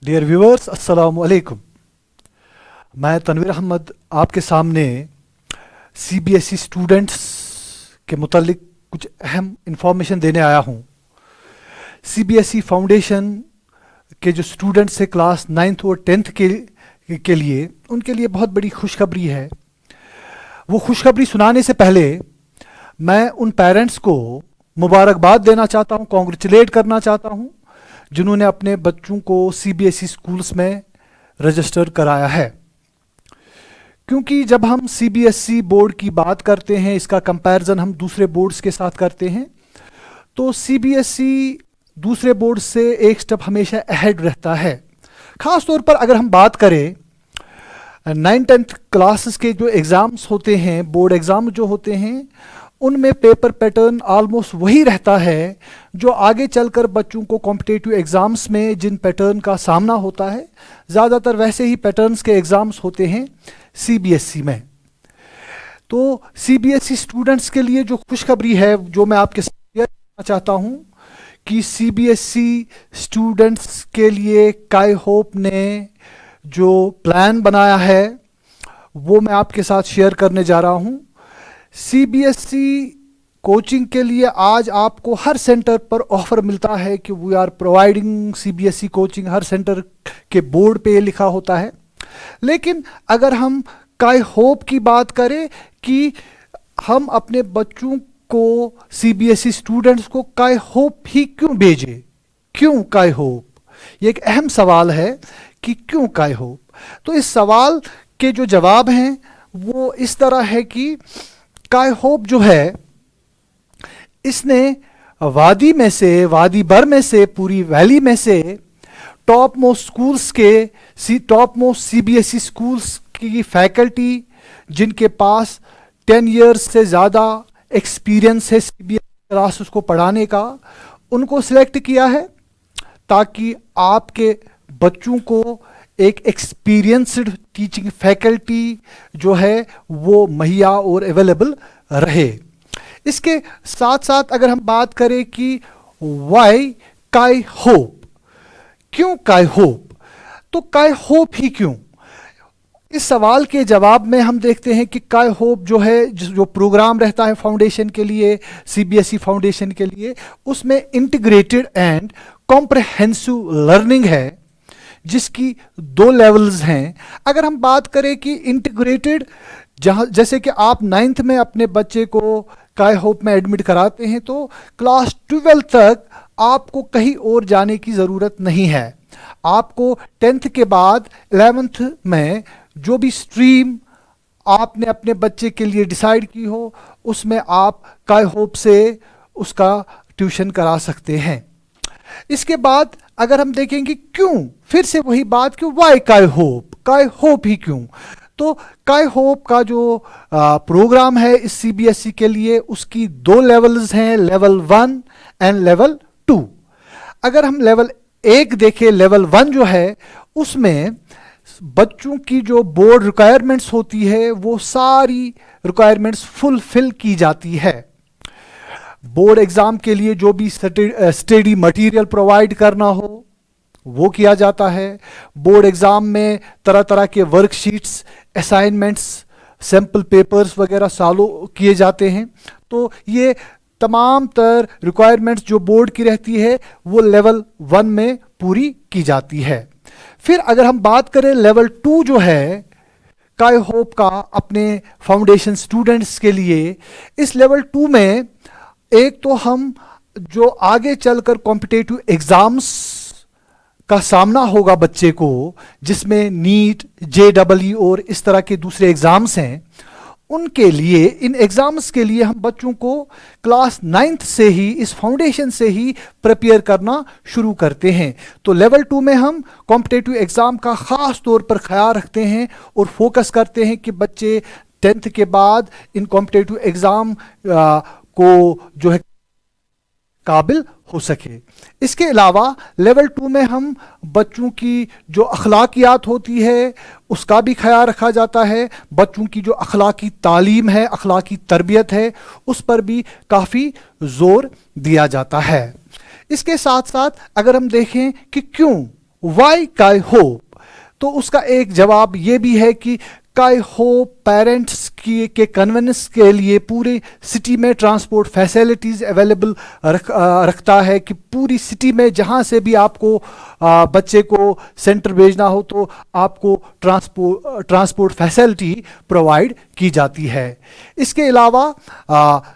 Dear viewers, अस्सलाम वालेकुम। मैं तनवीर अहमद आपके सामने सीबीएसई स्टूडेंट्स के मुतालिक कुछ अहम इंफॉर्मेशन देने आया हूँ। सीबीएसई फाउंडेशन के जो स्टूडेंट्स हैं क्लास 9th और 10th के लिए उनके लिए बहुत बड़ी खुशखबरी है। वो खुशखबरी सुनाने से पहले मैं उन पेरेंट्स को मुबारकबाद देना चाहता हूँ, कॉन्ग्रेचुलेट करना चाहता हूँ जिन्होंने अपने बच्चों को सीबीएसई स्कूल्स में रजिस्टर कराया है। क्योंकि जब हम सीबीएसई बोर्ड की बात करते हैं, इसका कंपैरिजन हम दूसरे बोर्ड्स के साथ करते हैं, तो सीबीएसई दूसरे बोर्ड से एक स्टेप हमेशा अहेड रहता है। ख़ास तौर पर अगर हम बात करें 9th-10th क्लासेस के जो एग्ज़ाम्स होते हैं, बोर्ड एग्ज़ाम जो होते हैं, उनमें पेपर पैटर्न ऑलमोस्ट वही रहता है जो आगे चलकर बच्चों को कॉम्पिटिटिव एग्ज़ाम्स में जिन पैटर्न का सामना होता है, ज़्यादातर वैसे ही पैटर्न्स के एग्ज़ाम्स होते हैं सीबीएसई में। तो सीबीएसई स्टूडेंट्स के लिए जो खुशखबरी है जो मैं आपके साथ शेयर करना चाहता हूँ कि सीबीएसई स्टूडेंट्स के लिए काई होप ने जो प्लान बनाया है वो मैं आपके साथ शेयर करने जा रहा हूँ। सीबीएसई कोचिंग के लिए आज आपको हर सेंटर पर ऑफर मिलता है कि we are providing CBSE coaching. हर सेंटर के बोर्ड पे ये लिखा होता है। लेकिन अगर हम काई होप की बात करें कि हम अपने बच्चों को, सीबीएसई स्टूडेंट्स को काई होप ही क्यों भेजें, क्यों काई होप, ये एक अहम सवाल है कि क्यों काई होप। तो इस सवाल के जो जवाब हैं वो इस तरह है कि काई होप जो है इसने वादी में से, वादी भर में से, पूरी वैली में से टॉप मोस्ट स्कूल्स के, टॉप मोस्ट सीबीएसई स्कूल्स की फैकल्टी जिनके पास 10 इयर्स से ज़्यादा एक्सपीरियंस है सीबीएसई क्लासेस को पढ़ाने का, उनको सिलेक्ट किया है ताकि आपके बच्चों को एक एक्सपीरियंस्ड टीचिंग फैकल्टी जो है वो मुहैया और अवेलेबल रहे। इसके साथ साथ अगर हम बात करें कि वाई काई होप, क्यों काई होप, तो काई होप ही क्यों, इस सवाल के जवाब में हम देखते हैं कि काई होप जो है, जो प्रोग्राम रहता है फाउंडेशन के लिए, सीबीएसई फाउंडेशन के लिए, उसमें इंटीग्रेटेड एंड कॉम्प्रहेंसिव लर्निंग है जिसकी 2 लेवल्स हैं। अगर हम बात करें कि इंटीग्रेटेड, जहाँ जैसे कि आप 9th में अपने बच्चे को काई होप में एडमिट कराते हैं तो क्लास 12 तक आपको कहीं और जाने की ज़रूरत नहीं है। आपको 10th के बाद 11th में जो भी स्ट्रीम आपने अपने बच्चे के लिए डिसाइड की हो उसमें आप काई होप से उसका ट्यूशन करा सकते हैं। इसके बाद अगर हम देखेंगे क्यों, फिर से वही बात कि वाई काई होप ही क्यों, तो काई होप का जो प्रोग्राम है इस सीबीएसई के लिए उसकी 2 लेवल्स हैं, लेवल 1 एंड लेवल 2। अगर हम लेवल 1 देखें, लेवल 1 जो है उसमें बच्चों की जो बोर्ड रिक्वायरमेंट्स होती है वो सारी रिक्वायरमेंट्स फुलफिल की जाती है। बोर्ड एग्ज़ाम के लिए जो भी स्टडी मटेरियल प्रोवाइड करना हो वो किया जाता है। बोर्ड एग्ज़ाम में तरह तरह के वर्कशीट्स, असाइनमेंट्स, सैम्पल पेपर्स वगैरह सॉल्व किए जाते हैं। तो ये तमाम तर रिक्वायरमेंट्स जो बोर्ड की रहती है वो लेवल 1 में पूरी की जाती है। फिर अगर हम बात करें लेवल 2 जो है काई होप का अपने फाउंडेशन स्टूडेंट्स के लिए, इस लेवल 2 में एक तो हम जो आगे चलकर कॉम्पिटिटिव एग्ज़ाम्स का सामना होगा बच्चे को, जिसमें नीट, जेईई और इस तरह के दूसरे एग्ज़ाम्स हैं, उनके लिए, इन एग्ज़ाम्स के लिए हम बच्चों को क्लास 9th से ही, इस फाउंडेशन से ही प्रिपेयर करना शुरू करते हैं। तो लेवल 2 में हम कॉम्पिटिटिव एग्ज़ाम का ख़ास तौर पर ख्याल रखते हैं और फोकस करते हैं कि बच्चे 10th के बाद इन कॉम्पिटिटिव एग्ज़ाम को जो है काबिल हो सके। इसके अलावा लेवल 2 में हम बच्चों की जो अखलाकियात होती है उसका भी ख्याल रखा जाता है। बच्चों की जो अखलाकी तालीम है, अखलाकी तरबियत है, उस पर भी काफ़ी ज़ोर दिया जाता है। इसके साथ साथ अगर हम देखें कि क्यों, वाई काई होप? तो उसका एक जवाब ये भी है कि काई होप पेरेंट्स के कन्वेंस के लिए पूरी सिटी में ट्रांसपोर्ट फैसिलिटीज़ अवेलेबल रखता है कि पूरी सिटी में जहाँ से भी आपको बच्चे को सेंटर भेजना हो तो आपको ट्रांसपोर्ट फैसिलिटी प्रोवाइड की जाती है। इसके अलावा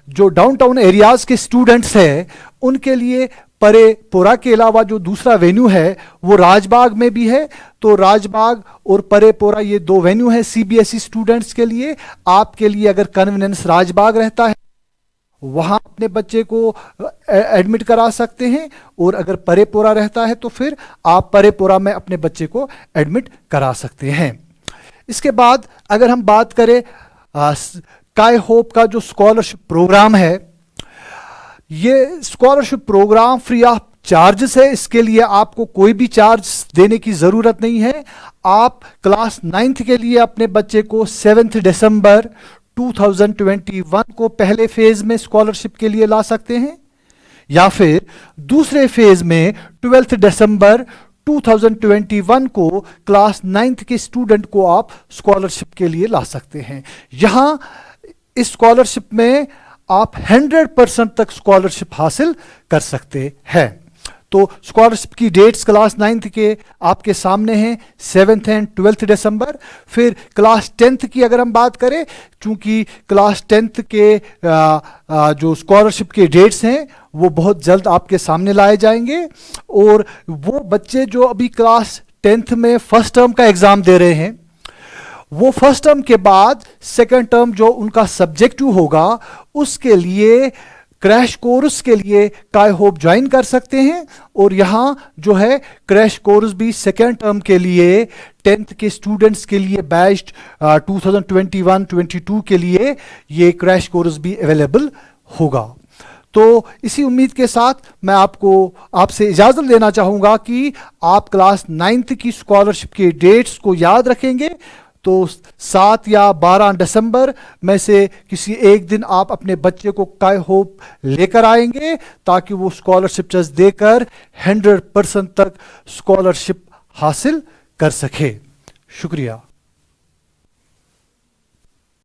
जो डाउनटाउन एरियाज़ के स्टूडेंट्स हैं उनके लिए परेपुरा के अलावा जो दूसरा वेन्यू है वो राजबाग में भी है। तो राजबाग और परेपुरा ये दो वेन्यू है सीबीएसई स्टूडेंट्स के लिए। आपके लिए अगर कन्वीनियंस राजबाग रहता है वहाँ अपने बच्चे को एडमिट करा सकते हैं, और अगर परेपुरा रहता है तो फिर आप परेपुरा में अपने बच्चे को एडमिट करा सकते हैं। इसके बाद अगर हम बात करें काई होप का जो स्कॉलरशिप प्रोग्राम है, ये scholarship programme free of charges है। इसके लिए आपको कोई भी चार्ज देने की ज़रूरत नहीं है। आप क्लास 9th के लिए अपने बच्चे को 7 दिसंबर 2021 को पहले फेज में स्कॉलरशिप के लिए ला सकते हैं, या फिर दूसरे फेज में 12 दिसंबर 2021 को क्लास 9th के स्टूडेंट को आप स्कॉलरशिप के लिए ला सकते हैं। यहाँ इस स्कॉलरशिप में आप 100% तक स्कॉलरशिप हासिल कर सकते हैं। तो स्कॉलरशिप की डेट्स क्लास 9th के आपके सामने हैं, 7 एंड 12 दिसंबर। फिर क्लास 10th की अगर हम बात करें, चूंकि क्लास 10th के जो स्कॉलरशिप के डेट्स हैं वो बहुत जल्द आपके सामने लाए जाएंगे, और वो बच्चे जो अभी क्लास 10th में फर्स्ट टर्म का एग्ज़ाम दे रहे हैं वो फर्स्ट टर्म के बाद सेकेंड टर्म जो उनका सब्जेक्टिव होगा उसके लिए क्रैश कोर्स के लिए काई होप ज्वाइन कर सकते हैं। और यहाँ जो है क्रैश कोर्स भी सेकेंड टर्म के लिए 10th के स्टूडेंट्स के लिए बैच 2021-22 के लिए ये क्रैश कोर्स भी अवेलेबल होगा। तो इसी उम्मीद के साथ मैं आपसे इजाज़त लेना चाहूँगा कि आप क्लास 9th की स्कॉलरशिप के डेट्स को याद रखेंगे। तो 7 या 12 दिसंबर में से किसी एक दिन आप अपने बच्चे को काई होप लेकर आएंगे ताकि वो स्कॉलरशिप टेस्ट देकर 100% तक स्कॉलरशिप हासिल कर सके। शुक्रिया।